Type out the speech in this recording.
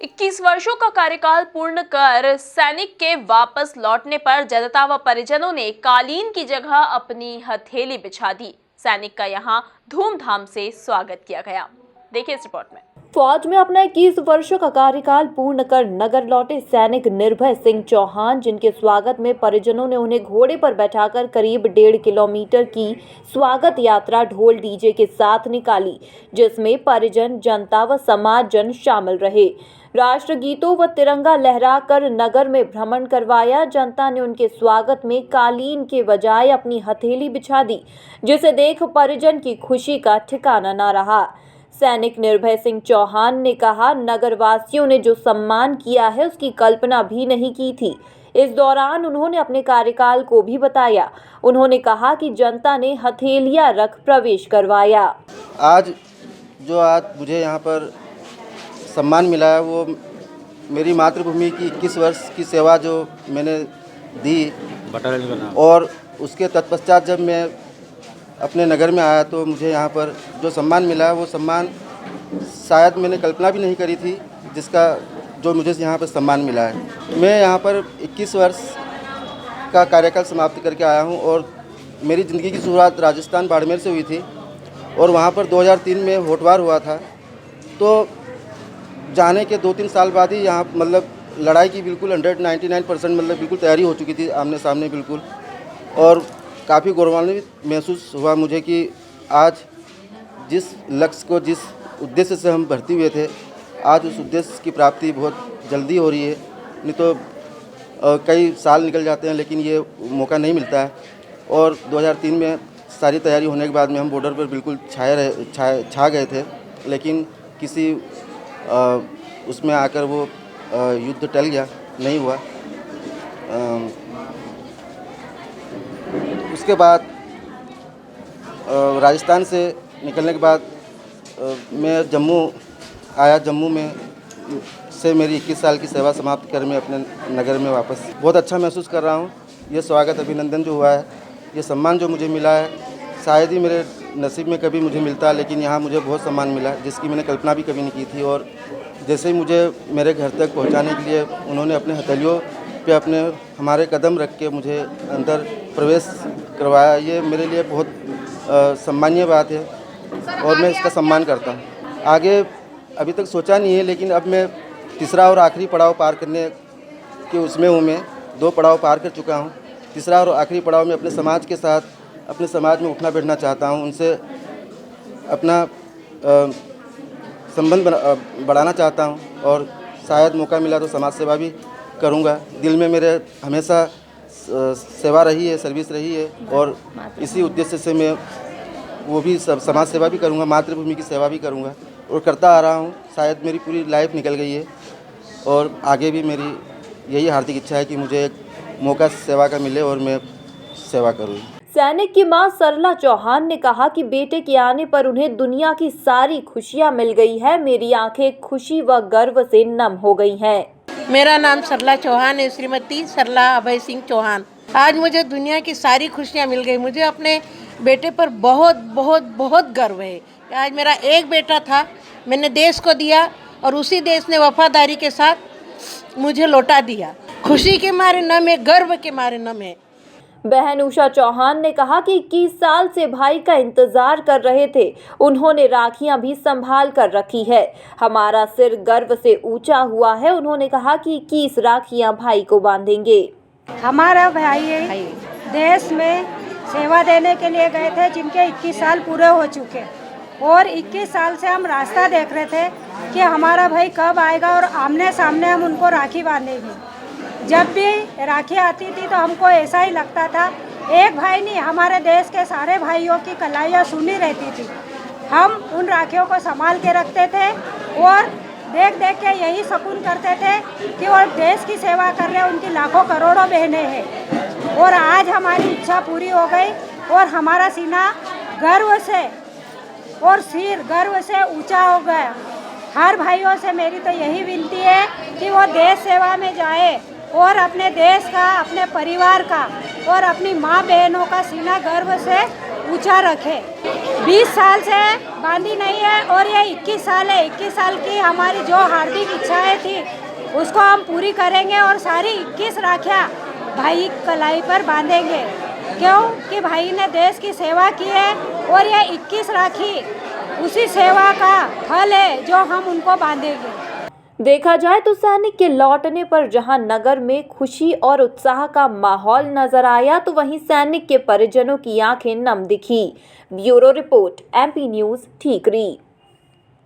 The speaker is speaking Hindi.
21 वर्षों का कार्यकाल पूर्ण कर सैनिक के वापस लौटने पर जनता व परिजनों ने कालीन की जगह अपनी हथेली बिछा दी। सैनिक का यहां धूमधाम से स्वागत किया गया। देखिए इस रिपोर्ट में। फौज में अपना 21 वर्षों का कार्यकाल पूर्ण कर नगर लौटे सैनिक निर्भय सिंह चौहान, जिनके स्वागत में परिजनों ने उन्हें घोड़े पर बैठाकर करीब 1.5 किलोमीटर की स्वागत यात्रा ढोल डीजे के साथ निकाली, जिसमें परिजन, जनता व समाज जन शामिल रहे। राष्ट्रगीतों व तिरंगा लहराकर नगर में भ्रमण करवाया। जनता ने उनके स्वागत में कालीन के बजाय अपनी हथेली बिछा दी, जिसे देख परिजन की खुशी का ठिकाना न रहा। सैनिक निर्भय सिंह चौहान ने कहा, नगरवासियों ने जो सम्मान किया है उसकी कल्पना भी नहीं की थी। इस दौरान उन्होंने अपने कार्यकाल को भी बताया। उन्होंने कहा कि जनता ने हथेलियां रख प्रवेश करवाया। आज मुझे यहाँ पर सम्मान मिला है, वो मेरी मातृभूमि की 21 वर्ष की सेवा जो मैंने दी, और उसके तत्पश्चात जब मैं अपने नगर में आया तो मुझे यहाँ पर जो सम्मान मिला, वो सम्मान शायद मैंने कल्पना भी नहीं करी थी, जो मुझे यहाँ पर सम्मान मिला है। मैं यहाँ पर 21 वर्ष का कार्यकाल समाप्त करके आया हूँ और मेरी ज़िंदगी की शुरुआत राजस्थान बाड़मेर से हुई थी और वहाँ पर 2003 में होटवार हुआ था। तो जाने के 2-3 साल बाद ही यहाँ लड़ाई की बिल्कुल 199% बिल्कुल तैयारी हो चुकी थी, आमने सामने बिल्कुल। और काफ़ी गौरवान्वित महसूस हुआ मुझे कि आज जिस लक्ष्य को, जिस उद्देश्य से हम भर्ती हुए थे, आज उस उद्देश्य की प्राप्ति बहुत जल्दी हो रही है। नहीं तो कई साल निकल जाते हैं, लेकिन ये मौका नहीं मिलता है। और 2003 में सारी तैयारी होने के बाद में हम बॉर्डर पर बिल्कुल छा गए थे, लेकिन किसी उसमें आकर वो युद्ध टल गया, नहीं हुआ। उसके बाद राजस्थान से निकलने के बाद मैं जम्मू आया। जम्मू में से मेरी 21 साल की सेवा समाप्त कर मैं अपने नगर में वापस बहुत अच्छा महसूस कर रहा हूँ। ये स्वागत, अभिनंदन जो हुआ है, ये सम्मान जो मुझे मिला है, शायद ही मेरे नसीब में कभी मुझे मिलता, लेकिन यहाँ मुझे बहुत सम्मान मिला जिसकी मैंने कल्पना भी कभी नहीं की थी। और जैसे ही मुझे मेरे घर तक पहुँचाने के लिए उन्होंने अपने हथेलियों पे हमारे कदम रख के मुझे अंदर प्रवेश करवाया, ये मेरे लिए बहुत सम्मानीय बात है और मैं इसका सम्मान करता हूँ। आगे अभी तक सोचा नहीं है, लेकिन अब मैं तीसरा और आखिरी पड़ाव पार करने के उसमें हूँ। मैं 2 पड़ाव पार कर चुका हूँ। तीसरा और आखिरी पड़ाव में अपने समाज के साथ, अपने समाज में उठना बैठना चाहता हूँ, उनसे अपना संबंध बढ़ाना चाहता हूँ और शायद मौका मिला तो समाज सेवा भी करूँगा। दिल में मेरे हमेशा सेवा रही है, सर्विस रही है, और इसी उद्देश्य से मैं वो भी समाज सेवा भी करूँगा, मातृभूमि की सेवा भी करूँगा और करता आ रहा हूँ। शायद मेरी पूरी लाइफ निकल गई है और आगे भी मेरी यही हार्दिक इच्छा है कि मुझे एक मौका सेवा का मिले और मैं सेवा करूँ। सैनिक की मां सरला चौहान ने कहा कि बेटे के आने पर उन्हें दुनिया की सारी खुशियां मिल गई है। मेरी आंखें खुशी व गर्व से नम हो गई हैं। मेरा नाम सरला चौहान है, श्रीमती सरला अभय सिंह चौहान। आज मुझे दुनिया की सारी खुशियां मिल गई। मुझे अपने बेटे पर बहुत बहुत बहुत गर्व है। आज मेरा एक बेटा था, मैंने देश को दिया और उसी देश ने वफादारी के साथ मुझे लौटा दिया। खुशी के मारे नम है, गर्व के मारे नम है। बहन उषा चौहान ने कहा कि 21 साल से भाई का इंतजार कर रहे थे। उन्होंने राखियां भी संभाल कर रखी है। हमारा सिर गर्व से ऊंचा हुआ है। उन्होंने कहा कि 21 राखियां भाई को बांधेंगे। हमारा भाई देश में सेवा देने के लिए गए थे, जिनके 21 साल पूरे हो चुके, और 21 साल से हम रास्ता देख रहे थे कि हमारा भाई कब आएगा और आमने सामने हम उनको राखी बांधेंगे। जब भी राखी आती थी तो हमको ऐसा ही लगता था, एक भाई नहीं, हमारे देश के सारे भाइयों की कलाइयाँ सुनी रहती थी। हम उन राखियों को संभाल के रखते थे और देख देख के यही सुकून करते थे कि वो देश की सेवा कर रहे हैं, उनकी लाखों करोड़ों बहनें हैं। और आज हमारी इच्छा पूरी हो गई और हमारा सीना गर्व से और सिर गर्व से ऊंचा हो गया। हर भाइयों से मेरी तो यही विनती है कि वो देश सेवा में जाए और अपने देश का, अपने परिवार का और अपनी माँ बहनों का सीना गर्व से ऊंचा रखे। 20 साल से बांधी नहीं है और ये 21 साल है। 21 साल की हमारी जो हार्दिक इच्छाएं थी उसको हम पूरी करेंगे और सारी 21 राखियाँ भाई कलाई पर बांधेंगे। क्यों कि भाई ने देश की सेवा की है और ये 21 राखी उसी सेवा का फल है जो हम उनको बांधेंगे। देखा जाए तो सैनिक के लौटने पर जहां नगर में खुशी और उत्साह का माहौल नजर आया, तो वहीं सैनिक के परिजनों की आंखें नम दिखी। ब्यूरो रिपोर्ट, MP न्यूज़, ठीकरी।